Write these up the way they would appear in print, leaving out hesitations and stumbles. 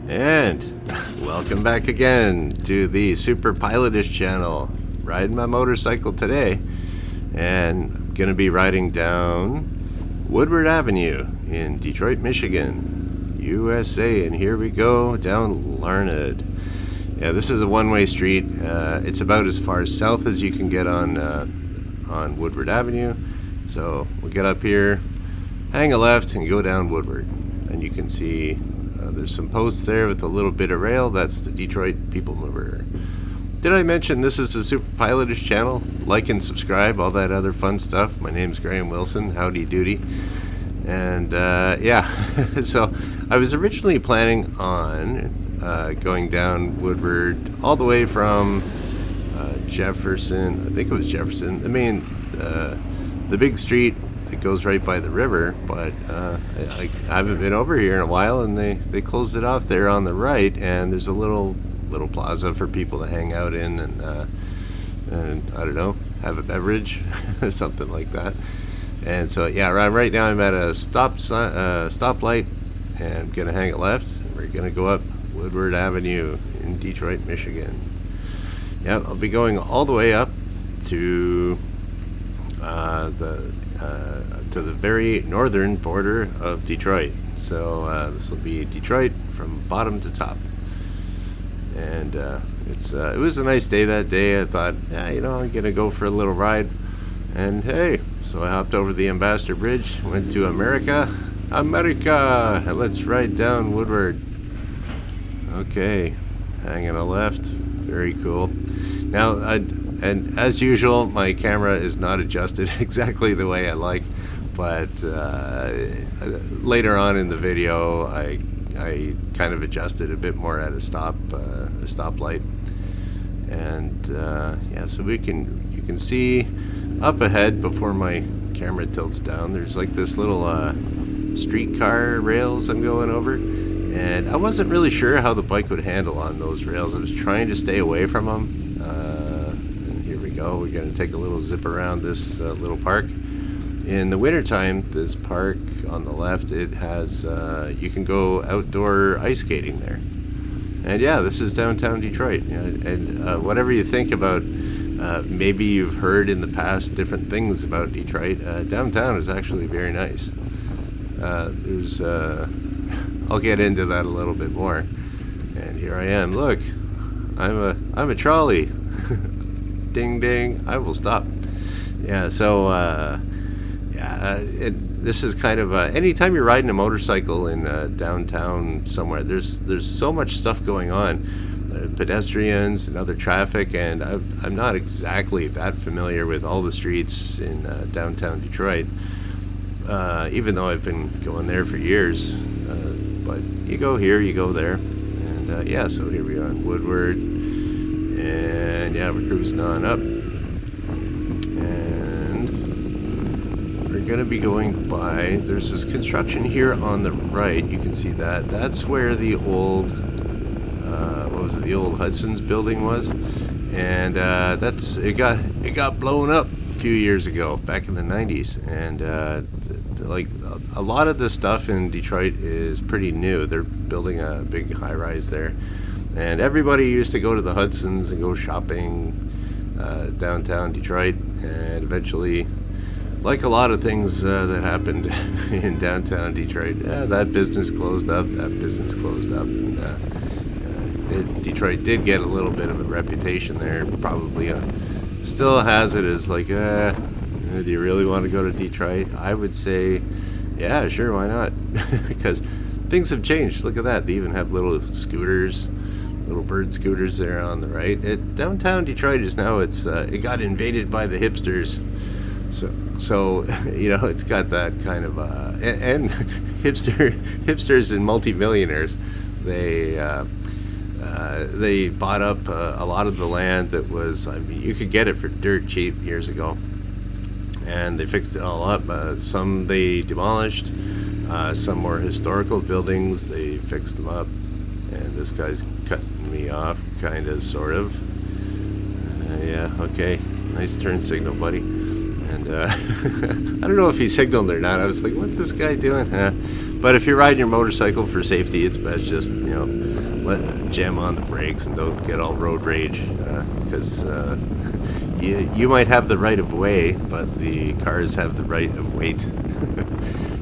And welcome back again to the superpilotish channel. Riding my motorcycle today, and I'm gonna be riding down Woodward Avenue in Detroit, Michigan, USA. And here we go down Larned. Yeah, this is a one-way street. It's about as far south as you can get on Woodward Avenue. So we'll get up here, hang a left, and go down Woodward. And you can see there's some posts there with a little bit of rail. That's the Detroit People Mover. Did I mention this is a superpilotish channel? Like and subscribe, all that other fun stuff. My name's Graham Wilson. Howdy doody. And yeah, so I was originally planning on going down Woodward all the way from Jefferson. I think it was Jefferson, the big street that goes right by the river, but I haven't been over here in a while, and they closed it off there on the right, and there's a little plaza for people to hang out in and I don't know, have a beverage, something like that. And so yeah, right now I'm at a stoplight, and I'm gonna hang it left. We're gonna go up Woodward Avenue in Detroit, Michigan. Yeah, I'll be going all the way up to the very northern border of Detroit. So this will be Detroit from bottom to top. And it was a nice day that day. I thought, yeah, I'm gonna go for a little ride. And hey, so I hopped over the Ambassador Bridge, went to America, and let's ride down Woodward. Okay, hanging a left, very cool. Now, and as usual, my camera is not adjusted exactly the way I like, but later on in the video, I kind of adjusted a bit more at a stoplight, and yeah, so you can see up ahead before my camera tilts down. There's like this little streetcar rails I'm going over, and I wasn't really sure how the bike would handle on those rails. I was trying to stay away from them. And here we go. We're going to take a little zip around this little park. In the wintertime, this park on the left, it has you can go outdoor ice skating there. And yeah, this is downtown Detroit. And whatever you think about, maybe you've heard in the past different things about Detroit, downtown is actually very nice. There's I'll get into that a little bit more. And here I am. Look, I'm a trolley. Ding ding. I will stop. Yeah. So this is kind of anytime you're riding a motorcycle in downtown somewhere, there's so much stuff going on, pedestrians and other traffic, and I'm not exactly that familiar with all the streets in downtown Detroit, even though I've been going there for years. But you go here, you go there, and yeah, so here we are on Woodward, and yeah, we're cruising on up, and we're going to be going by, there's this construction here on the right. You can see that. That's where the old, the old Hudson's building was, and it got blown up a few years ago, back in the 90s, and like a lot of the stuff in Detroit is pretty new. They're building a big high-rise there, and everybody used to go to the Hudson's and go shopping downtown Detroit, and eventually, like a lot of things that happened in downtown Detroit, that business closed up, and Detroit did get a little bit of a reputation there, probably still has it as like, do you really want to go to Detroit? I would say, yeah, sure, why not? Because things have changed. Look at that. They even have little scooters, little bird scooters there on the right. Downtown Detroit is now, it got invaded by the hipsters. So it's got that kind of, and hipsters and multimillionaires. They bought up a lot of the land that was, you could get it for dirt cheap years ago. And they fixed it all up. Some they demolished, some more historical buildings, they fixed them up. And this guy's cutting me off, kind of, sort of. Yeah, okay, nice turn signal, buddy. And I don't know if he signaled or not. I was like, what's this guy doing? But if you're riding your motorcycle for safety, it's best just, jam on the brakes and don't get all road rage, because you might have the right of way, but the cars have the right of weight.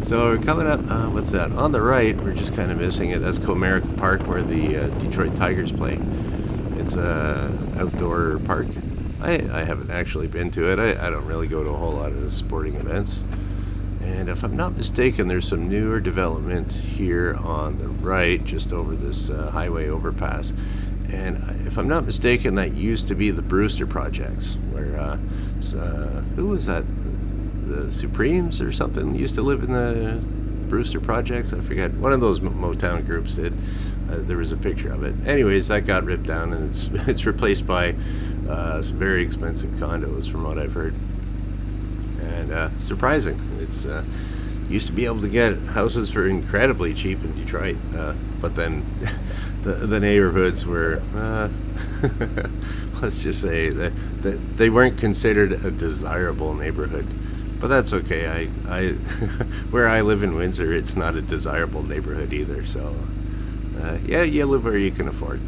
So we're coming up, what's that? On the right, we're just kind of missing it. That's Comerica Park, where the Detroit Tigers play. It's a outdoor park. I haven't actually been to it. I don't really go to a whole lot of sporting events. And if I'm not mistaken, there's some newer development here on the right, just over this highway overpass. And if I'm not mistaken, that used to be the Brewster Projects, where, who was that? The Supremes or something used to live in the Brewster Projects. I forget. One of those Motown groups did. There was a picture of it. Anyways, that got ripped down, and it's replaced by some very expensive condos, from what I've heard. And surprising. It's used to be able to get houses for incredibly cheap in Detroit, but then the neighborhoods were, let's just say that they weren't considered a desirable neighborhood. But that's okay. I where I live in Windsor, it's not a desirable neighborhood either. So yeah, you live where you can afford.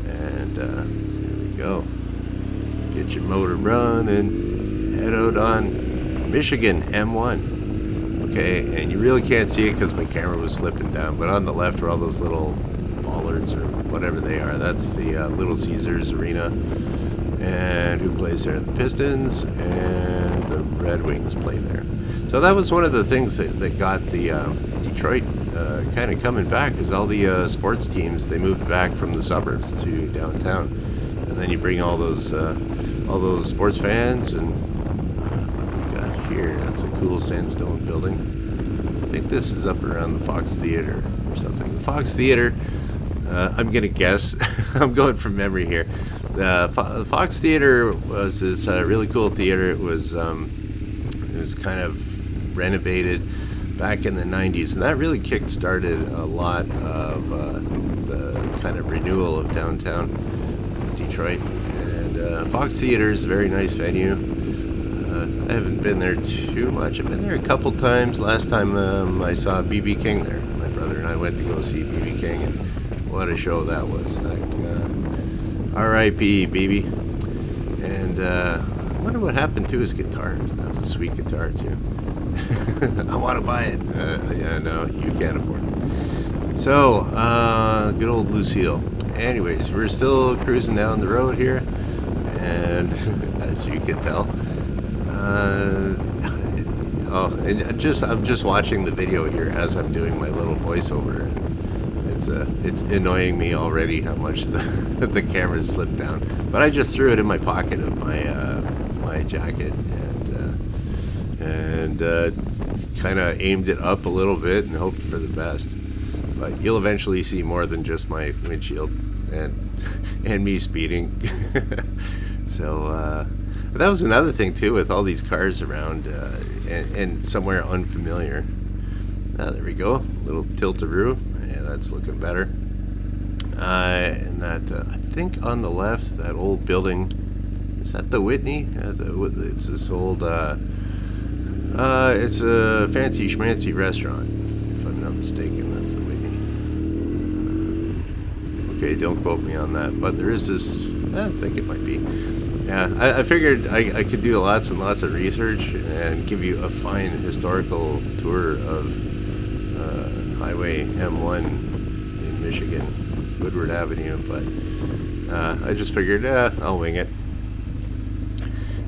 And here we go. Get your motor running. Head out on Michigan M1. Okay, and you really can't see it because my camera was slipping down. But on the left are all those little bollards or whatever they are. That's the Little Caesars Arena. And who plays there? The Pistons and the Red Wings play there. So that was one of the things that got the Detroit kind of coming back, is all the sports teams, they moved back from the suburbs to downtown. And then you bring all those sports fans, and what we got here, that's a cool sandstone building. I think this is up around the Fox Theater or something. The Fox Theater, I'm going to guess, I'm going from memory here. The Fox Theater was this really cool theater. It was kind of renovated back in the 90s, and that really kick-started a lot of the kind of renewal of downtown Detroit. And Fox Theater is a very nice venue. I haven't been there too much. I've been there a couple times. Last time I saw B.B. King there. My brother and I went to go see B.B. King, and what a show that was. R.I.P. BB. And I wonder what happened to his guitar. That was a sweet guitar too. I want to buy it. Yeah, no, you can't afford it. So, good old Lucille. Anyways, we're still cruising down the road here, and as you can tell, and I'm just watching the video here as I'm doing my little voiceover. It's annoying me already how much the camera's slipped down. But I just threw it in my pocket of my jacket and kind of aimed it up a little bit and hoped for the best. But you'll eventually see more than just my windshield and me speeding. So that was another thing too, with all these cars around and somewhere unfamiliar. There we go, little tilt-a-roo. Yeah, that's looking better. And that, I think on the left, that old building, is that the Whitney? It's this old, it's a fancy schmancy restaurant, if I'm not mistaken. That's the Whitney. Okay, don't quote me on that, but there is this, I think it might be. Yeah, I figured I could do lots and lots of research and give you a fine historical tour of Highway M1 in Michigan, Woodward Avenue, but I just figured, I'll wing it.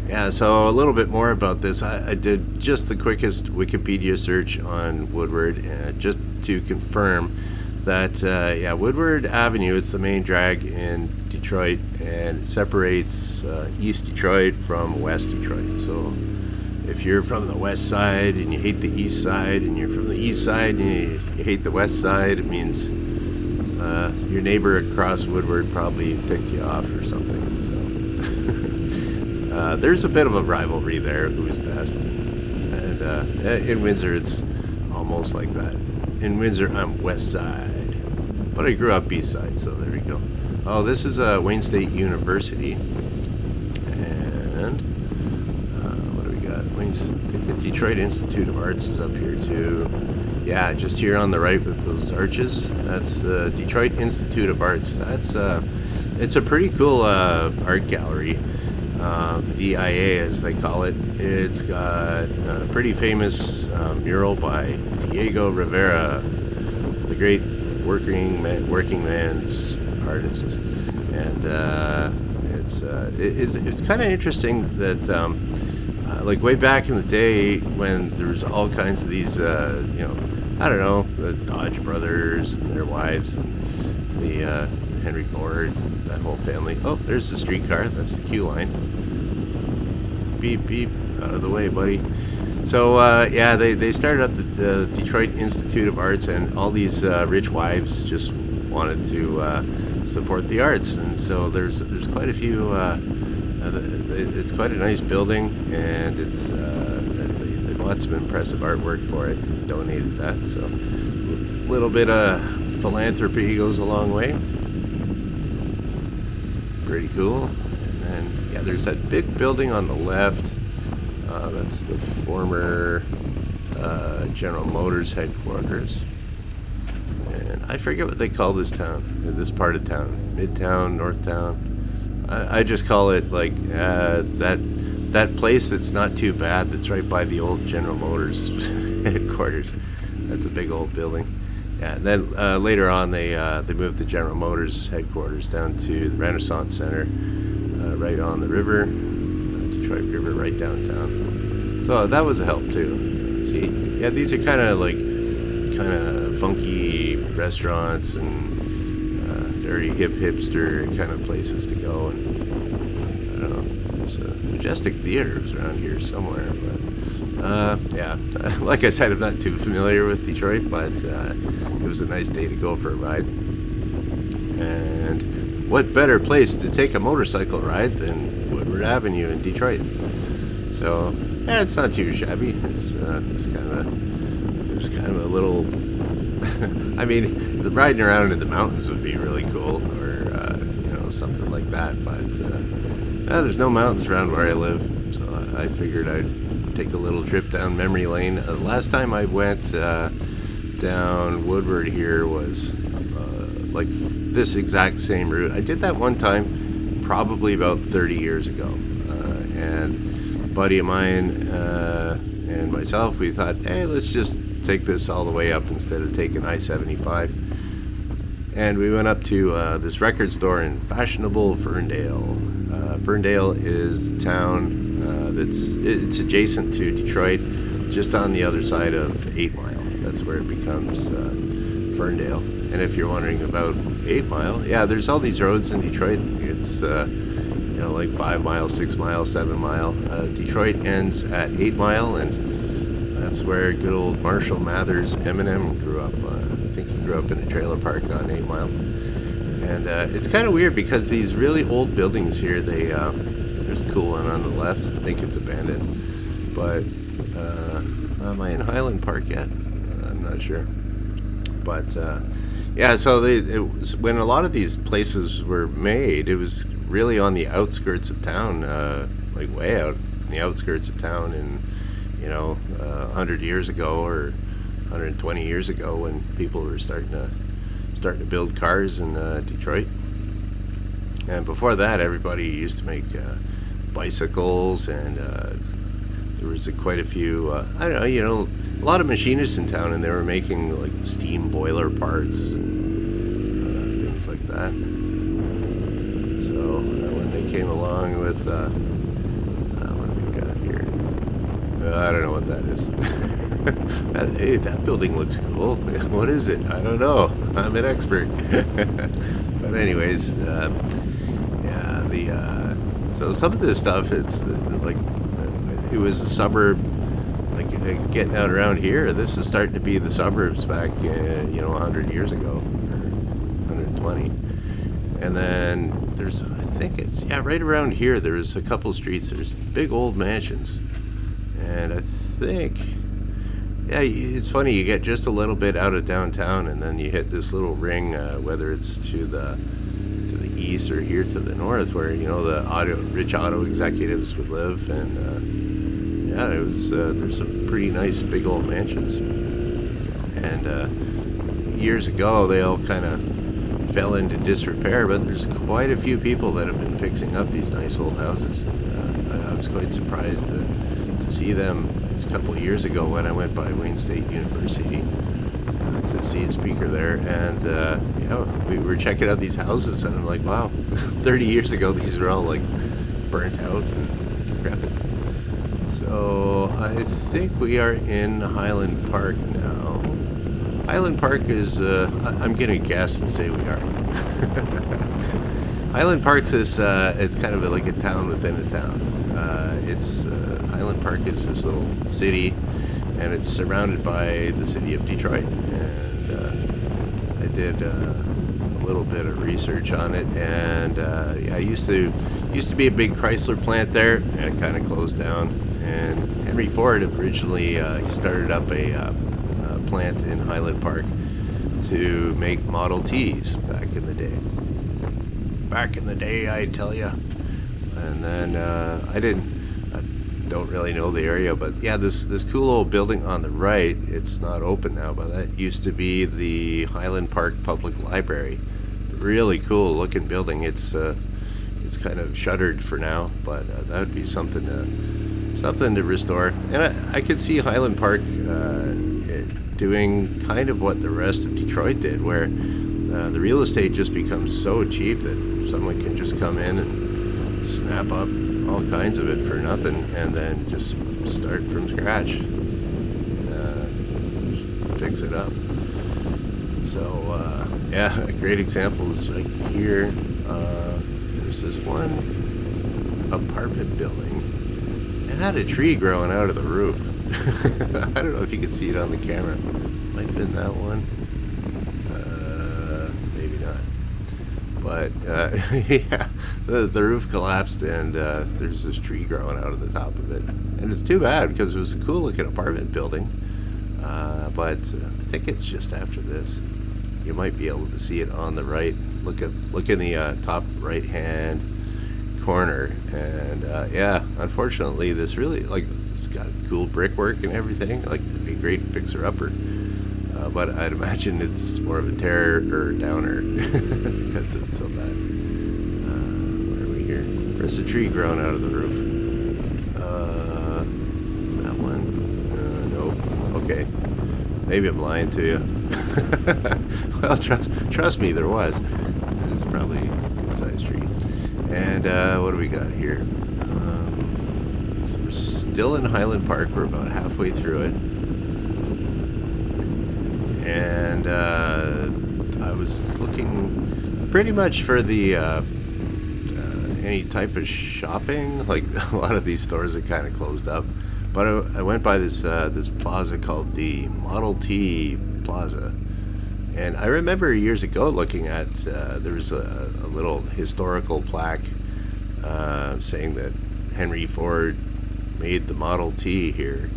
Yeah, so a little bit more about this. I did just the quickest Wikipedia search on Woodward, just to confirm that, yeah, Woodward Avenue, it's the main drag in Detroit, and it separates East Detroit from West Detroit. So if you're from the west side and you hate the east side, and you're from the east side and you hate the west side, it means your neighbor across Woodward probably picked you off or something. So there's a bit of a rivalry there, who's best. And in Windsor, it's almost like that. In Windsor, I'm west side, but I grew up east side, so there we go. Oh, this is Wayne State University. And what do we got? The Detroit Institute of Arts is up here too. Yeah, just here on the right with those arches. That's the Detroit Institute of Arts. It's a pretty cool art gallery. The DIA, as they call it. It's got a pretty famous mural by Diego Rivera, the great working man's artist, and it's kind of interesting that like way back in the day when there was all kinds of these I don't know, the Dodge brothers and their wives and the Henry Ford, that whole family. Oh, there's the streetcar. That's the queue line. Beep beep, out of the way, buddy. So yeah, they started up the Detroit Institute of Arts, and all these rich wives just wanted to support the arts, and so there's quite a few. It's quite a nice building, and it's they bought some impressive artwork for it, and donated that. So a little bit of philanthropy goes a long way. Pretty cool. And then yeah, there's that big building on the left. That's the former General Motors headquarters. And I forget what they call this town, this part of town, Midtown, Northtown. I just call it like that place that's not too bad, that's right by the old General Motors headquarters. That's a big old building. Yeah, and then later on they moved the General Motors headquarters down to the Renaissance Center, right on the river, Detroit River, right downtown. So that was a help too. See, yeah, these are kind of funky restaurants and very hipster kind of places to go. And I don't know, there's Majestic Theaters around here somewhere. But yeah, like I said, I'm not too familiar with Detroit, but it was a nice day to go for a ride. And what better place to take a motorcycle ride than Woodward Avenue in Detroit? So yeah, it's not too shabby. It's kind of a little. I mean, riding around in the mountains would be really cool, or something like that. But there's no mountains around where I live, so I figured I'd take a little trip down memory lane. Last time I went down Woodward here was like this exact same route. I did that one time, probably about 30 years ago, and a buddy of mine and myself, we thought, hey, let's just take this all the way up instead of taking I-75. And we went up to this record store in fashionable Ferndale. Ferndale is the town it's adjacent to Detroit, just on the other side of 8 Mile. That's where it becomes Ferndale. And if you're wondering about 8 Mile, yeah, there's all these roads in Detroit. It's like 5 Mile, 6 Mile, 7 Mile. Detroit ends at 8 Mile, and that's where good old Marshall Mathers Eminem grew up. I think he grew up in a trailer park on 8 Mile. And it's kind of weird because these really old buildings here, there's a cool one on the left. I think it's abandoned. But am I in Highland Park yet? I'm not sure. But yeah, so it was, when a lot of these places were made, it was really on the outskirts of town, like way out in the outskirts of town, in 100 years ago or 120 years ago, when people were starting to build cars in Detroit. And before that, everybody used to make bicycles, and there was quite a few a lot of machinists in town, and they were making like steam boiler parts and things like that. So when they came along with what do we got here? I don't know what that is. Hey, that building looks cool. What is it? I don't know. I'm an expert. But anyways, so some of this stuff, it's like it was a suburb. Like getting out around here, this is starting to be the suburbs back, 100 years ago, or 120. And then there's, I think it's, right around here, there's a couple streets, there's big old mansions. And I think, it's funny, you get just a little bit out of downtown, and then you hit this little ring, whether it's to the east or here to the north, where, the rich auto executives would live, and it was there's some pretty nice big old mansions. and years ago they all kind of fell into disrepair, but there's quite a few people that have been fixing up these nice old houses. And I was quite surprised to see them a couple of years ago when I went by Wayne State University to see a speaker there, and we were checking out these houses, and I'm like, wow, 30 years ago these were all like burnt out and decrepit. So I think we are in Highland Park now. Highland Park is, I'm gonna guess and say we are. Highland Park's is, it's kind of like a town within a town. Highland Park is this little city, and it's surrounded by the city of Detroit. And I did a little bit of research on it, and yeah, it used to be a big Chrysler plant there, and it kind of closed down. And Henry Ford originally started up a plant in Highland Park to make Model Ts back in the day. Back in the day, I tell ya. And then I don't really know the area, but yeah, this cool old building on the right, it's not open now, but that used to be the Highland Park Public Library. Really cool looking building. It's kind of shuttered for now, but that would be something to restore. And I could see Highland Park doing kind of what the rest of Detroit did, where the real estate just becomes so cheap that someone can just come in and snap up all kinds of it for nothing, and then just start from scratch, just fix it up. So yeah, a great example is right here. There's this one apartment building. It had a tree growing out of the roof. I don't know if you can see it on the camera. Might have been that one. Maybe not. But yeah, the roof collapsed, and there's this tree growing out of the top of it. And it's too bad, because it was a cool looking apartment building. But I think it's just after this. You might be able to see it on the right. Look in the top right hand corner, and yeah, unfortunately this really, like, it's got cool brickwork and everything, like it'd be a great fixer upper, but I'd imagine it's more of a tear or downer because it's so bad. Where are we here? There's a tree growing out of the roof. That one? Nope. Okay, maybe I'm lying to you. Well, trust me, there was. It's probably a good sized tree. And what do we got here? So we're still in Highland Park. We're about halfway through it. And I was looking pretty much for the any type of shopping. Like, a lot of these stores are kind of closed up. But I went by this plaza called the Model T Plaza. And I remember years ago looking at, there was a little historical plaque saying that Henry Ford made the Model T here.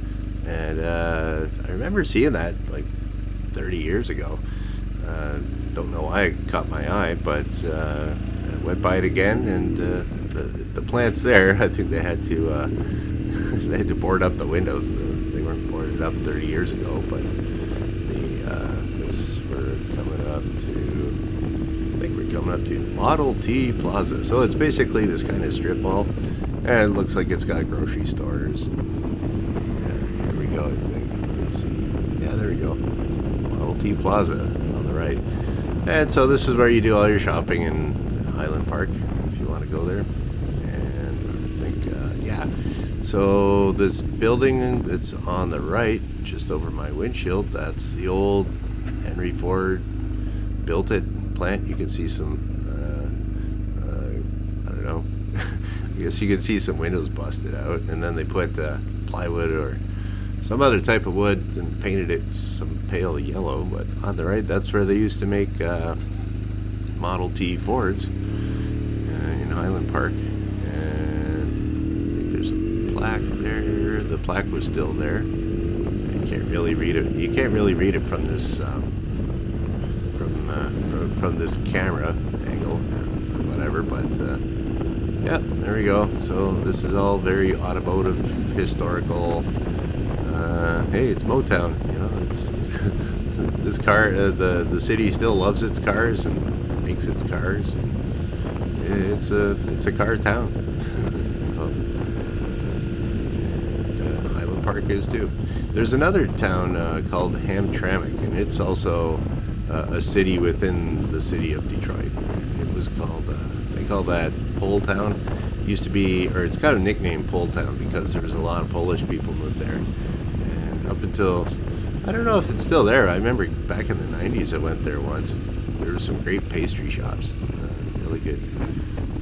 And I remember seeing that like 30 years ago. Don't know why it caught my eye, but I went by it again, and the plant's there. I think they had to board up the windows. They weren't boarded up 30 years ago, but we're coming up to Model T Plaza. So it's basically this kind of strip mall, and it looks like it's got grocery stores. Yeah, here we go, I think. Let me see. Yeah, there we go. Model T Plaza on the right. And so this is where you do all your shopping in Highland Park, if you want to go there. And I think, yeah. So this building that's on the right, just over my windshield, that's the old Henry Ford built it plant. You can see some, I don't know, I guess you can see some windows busted out, and then they put plywood or some other type of wood and painted it some pale yellow. But on the right, that's where they used to make Model T Fords in Highland Park. And I think there's a plaque there. The plaque was still there. You can't really read it. You can't really read it from this from this camera angle, whatever. But yeah, there we go. So this is all very automotive, historical. Hey, it's Motown. You know, it's this car, the city still loves its cars and makes its cars. It's a car town. So, and Highland Park is too. There's another town called Hamtramck, and it's also a city within the city of Detroit. And it was called, they call that Pole Town. It used to be, or it's got a nickname, Pole Town, because there was a lot of Polish people moved there. And up until, I don't know if it's still there. I remember back in the 90s I went there once. There were some great pastry shops, really good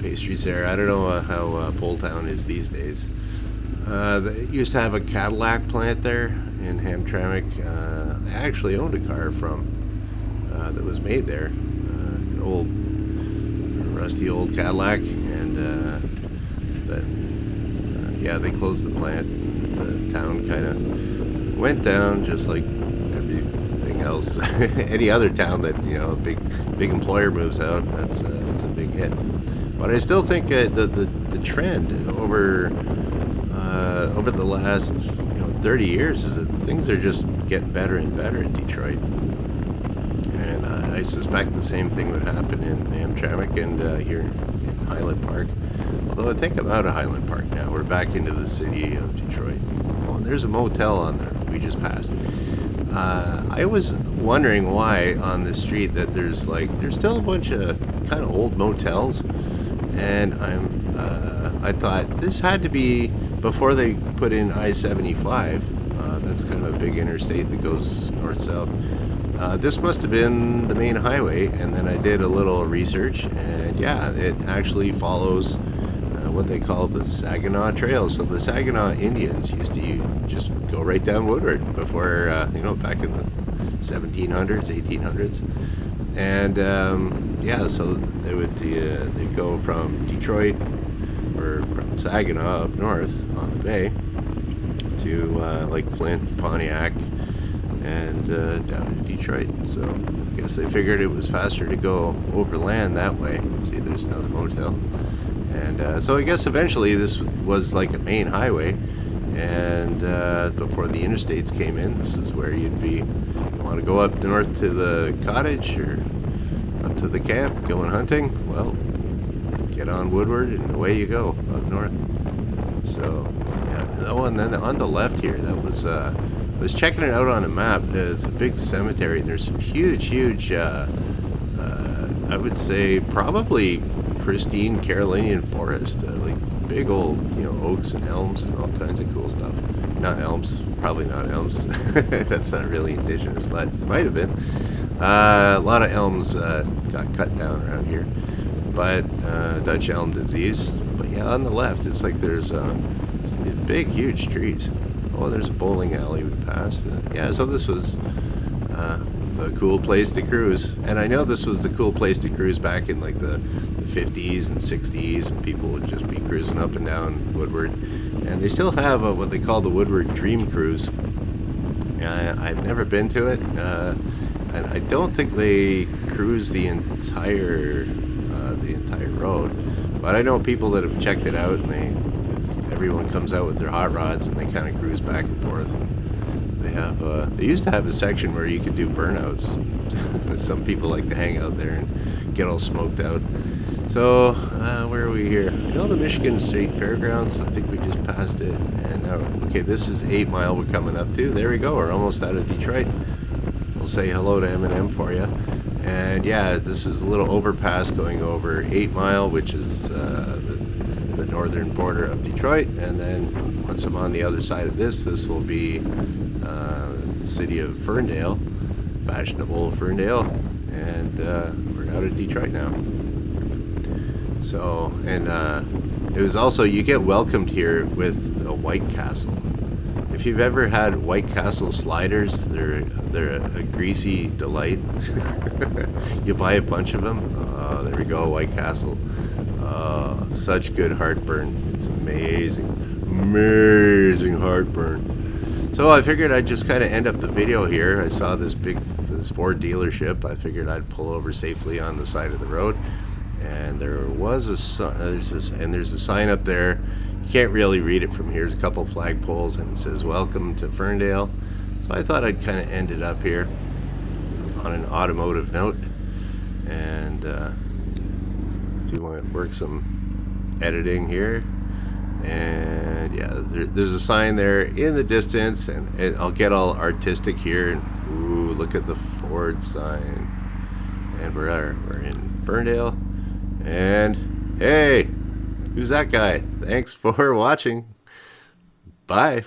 pastries there. I don't know how Pole Town is these days. They used to have a Cadillac plant there in Hamtramck. I actually owned a car from that was made there, an old, rusty old Cadillac, and then yeah, they closed the plant. The town kind of went down, just like everything else. Any other town that, you know, a big employer moves out, that's a big hit. But I still think the trend over the last 30 years is that things are just getting better and better in Detroit. And I suspect the same thing would happen in Hamtramck and here in Highland Park. Although I think I'm out of Highland Park now. We're back into the city of Detroit. Oh, and there's a motel on there we just passed. I was wondering why on this street that there's still a bunch of kind of old motels, and I thought this had to be before they put in I-75. That's kind of a big interstate that goes north-south. This must have been the main highway, and then I did a little research, and yeah, it actually follows what they call the Saginaw Trail. So the Saginaw Indians used to just go right down Woodward before, back in the 1700s, 1800s. And yeah, so they'd go from Detroit or from Saginaw up north on the bay to like Flint, Pontiac, and down to Detroit. So I guess they figured it was faster to go overland that way. See, there's another motel. And so I guess eventually this was like a main highway, and before the interstates came in, this is where you want to go up north to the cottage or up to the camp, going hunting, well, get on Woodward and away you go up north. So, yeah. Oh, and then on the left here, that was, I was checking it out on a map. There's a big cemetery, and there's some huge, I would say probably pristine Carolinian forest, like big old, oaks and elms and all kinds of cool stuff. Not elms, probably not elms. That's not really indigenous, but it might have been. A lot of elms got cut down around here, but Dutch elm disease. But yeah, on the left, it's like there's big, huge trees. Oh, there's a bowling alley we passed. Yeah, so this was the cool place to cruise. And I know this was the cool place to cruise back in like the 50s and 60s, and people would just be cruising up and down Woodward. And they still have what they call the Woodward Dream Cruise. I've never been to it, and I don't think they cruise the entire road. But I know people that have checked it out, and everyone comes out with their hot rods, and they kind of cruise back and forth. They used to have a section where you could do burnouts. Some people like to hang out there and get all smoked out. So, where are we here? The Michigan State Fairgrounds. I think we just passed it. And now, okay, this is 8 Mile we're coming up to. There we go. We're almost out of Detroit. We'll say hello to M&M for you. And yeah, this is a little overpass going over 8 Mile, which is the northern border of Detroit. And then once I'm on the other side of this will be the city of Ferndale, fashionable Ferndale. And we're out of Detroit now. So, and it was also, you get welcomed here with a White Castle. If you've ever had White Castle sliders, they're a greasy delight. You buy a bunch of them. Oh, there we go, White Castle. Oh, such good heartburn. It's amazing heartburn. So I figured I'd just kind of end up the video here. I saw this Ford dealership. I figured I'd pull over safely on the side of the road. And there was there's a sign up there. You can't really read it from here. There's a couple flagpoles, and it says "Welcome to Ferndale." So I thought I'd kind of end it up here. on an automotive note. And do you want to work some editing here? And yeah, there's a sign there in the distance, and I'll get all artistic here. And ooh, look at the Ford sign. And we're in Ferndale. And hey, who's that guy? Thanks for watching. Bye.